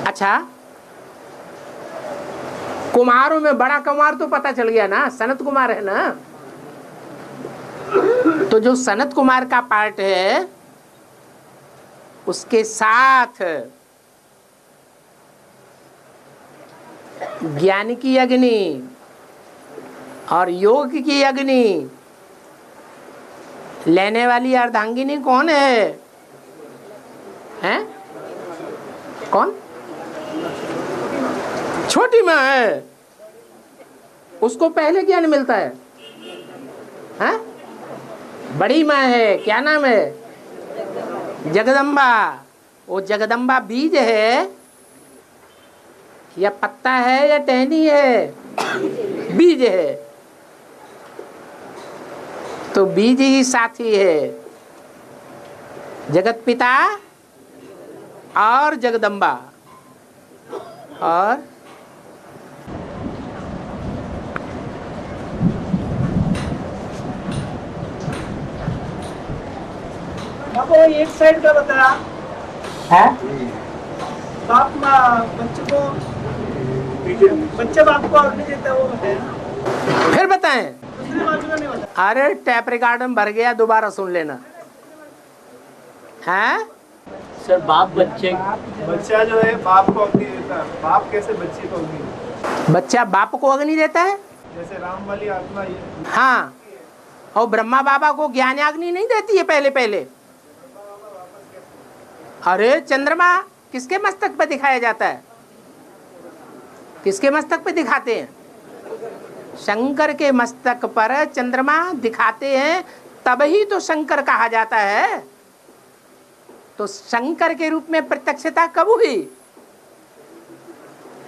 अच्छा, कुमारों में बड़ा कुमार तो पता चल गया ना, सनत कुमार है ना। तो जो सनत कुमार का पार्ट है उसके साथ ज्ञान की अग्नि और योग की अग्नि लेने वाली अर्धांगिनी कौन है? हैं? कौन? छोटी माँ है। उसको पहले ज्ञान मिलता है। हैं? बड़ी माँ है, क्या नाम है? जगदम्बा। वो जगदम्बा बीज है या पत्ता है या टहनी है? बीज है। तो बीज ही साथी है, जगत पिता और जगदम्बा। और आपको एक साइड का बताया है? बाप बच्चे को, बच्चे बाप को और नहीं देता, वो बताया। फिर बताएं। दूसरी बाजू का नहीं बताया। अरे टैप रिकॉर्ड में भर गया, दोबारा सुन लेना। हैं? सर बाप बच्चे, बच्चा जो है बाप को अग्नि देता है, बाप कैसे बच्चे को अग्नि देता है? बच्चा बाप को अग्नि देता है? जैसे राम वाली आत्मा ये हाँ, और ब्रह्मा बाबा को ज्ञानाग्नि नहीं देती है पहले पहले? अरे चंद्रमा किसके मस्तक पे दिखाया जाता है? किसके मस्तक पे दिखाते हैं? शंकर के मस्तक पर चंद्रमा दिखाते हैं, तब ही तो शंकर कहा जाता है। तो शंकर के रूप में प्रत्यक्षता कब हुई?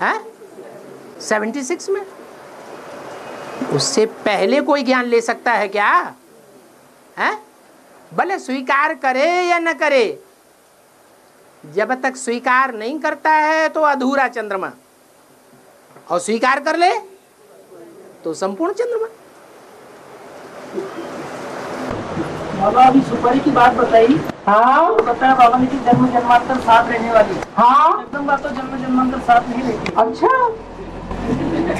है 76 में। उससे पहले कोई ज्ञान ले सकता है क्या? है भले स्वीकार करे या न करे, जब तक स्वीकार नहीं करता है तो अधूरा चंद्रमा, और स्वीकार कर ले तो संपूर्ण चंद्रमा। बाबा अभी सुपारी की बात बताई। हाँ बताया बाबा ने कि जन्म जन्मांतर साथ रहने वाली। हाँ, एकदम बात तो जन्म जन्मांतर साथ नहीं रहती। अच्छा,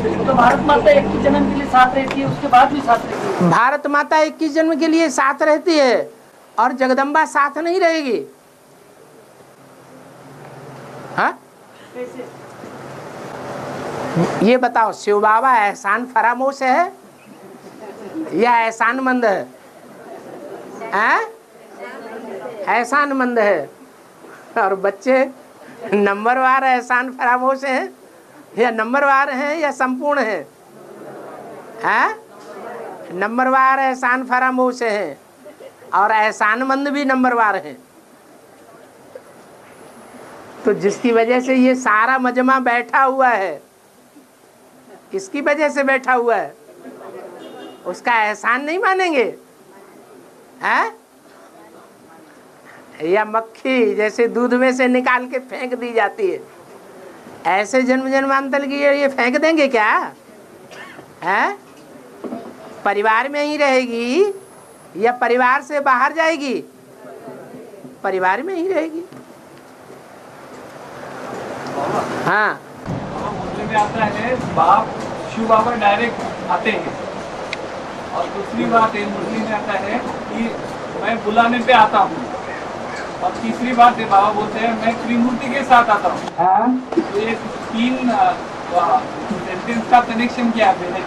वो तो भारत माता 21 जन्म के लिए साथ रहती है, उसके बाद भी साथ रहती है। भारत माता 21 जन्म के लिए साथ रहती है और जगदम्बा साथ नहीं रहेगी। हाँ, कैसे? ये बताओ, शिव बाबा एहसान फरामोश है या एहसानमंद है? हैं? एहसानमंद है। और बच्चे नंबरवार एहसान फरामोश हैं या नंबरवार हैं या संपूर्ण हैं? हैं? नंबरवार एहसान फरामोश हैं और एहसानमंद भी नंबरवार हैं। तो जिसकी वजह से ये सारा मजमा बैठा हुआ है, किसकी वजह से बैठा हुआ है? उसका एहसान नहीं मानेंगे? हैं? या मक्खी जैसे दूध में से निकाल के फेंक दी जाती है, ऐसे जन्म जन्मांतर की ये फेंक देंगे क्या? हैं? परिवार में ही रहेगी या परिवार से बाहर जाएगी? परिवार में ही रहेगी। हाँ, मुस्लिम में आता है बाप शिव बाबा डायरेक्ट आते हैं, और दूसरी बात है मुस्लिम में आता है कि मैं बुलाने पे आता हूँ, और तीसरी बात है बाबा बोलते हैं मैं त्रिमूर्ति के साथ आता हूँ। तो ये तीन सेंटेंस का कनेक्शन क्या है?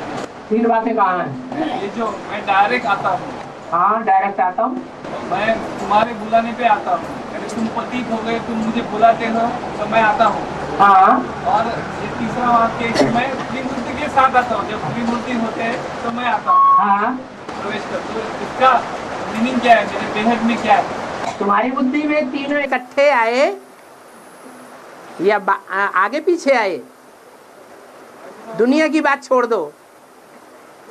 तीन बातें कहाँ हैं? ये जो मैं डायरेक्ट आता हूँ, हाँ, डायरेक्ट आता हूँ। मैं तुम्हारे बुलाने पे आता हूँ, अरे तुम पतित हो गए, तुम मुझे बुलाते हो तो मैं आता हूँ। हाँ, और ये तीसरा वाक्य कि मैं त्रिमूर्ति के साथ आता हूँ, जब त्रिमूर्ति होते हैं तो मैं आता हूँ, हाँ। प्रवेश कर। तो इसका मीनिंग क्या है, मेरे बेहद में क्या है? तुम्हारी बुद्धि में तीनों इकट्ठे आए या आगे पीछे आए? दुनिया की बात छोड़ दो,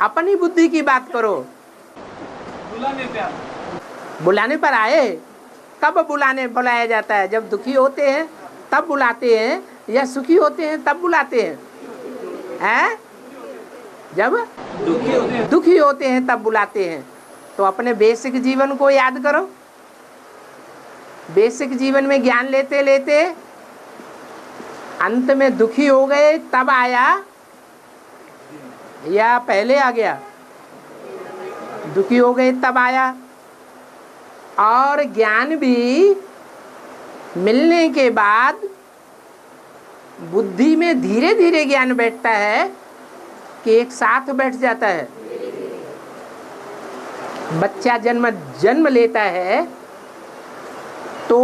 अपनी बुद्धि की बात करो। बुलाने पे आता। बुलाने पर आए? कब बुलाया जाता है? जब दुखी होते हैं तब बुलाते हैं या सुखी होते हैं तब बुलाते हैं? हैं? जब दुखी होते हैं तब बुलाते हैं। तो अपने बेसिक जीवन को याद करो। बेसिक जीवन में ज्ञान लेते लेते अंत में दुखी हो गए तब आया या पहले आ गया? दुखी हो गए तब आया। और ज्ञान भी मिलने के बाद बुद्धि में धीरे धीरे ज्ञान बैठता है कि एक साथ बैठ जाता है। बच्चा जन्म लेता है तो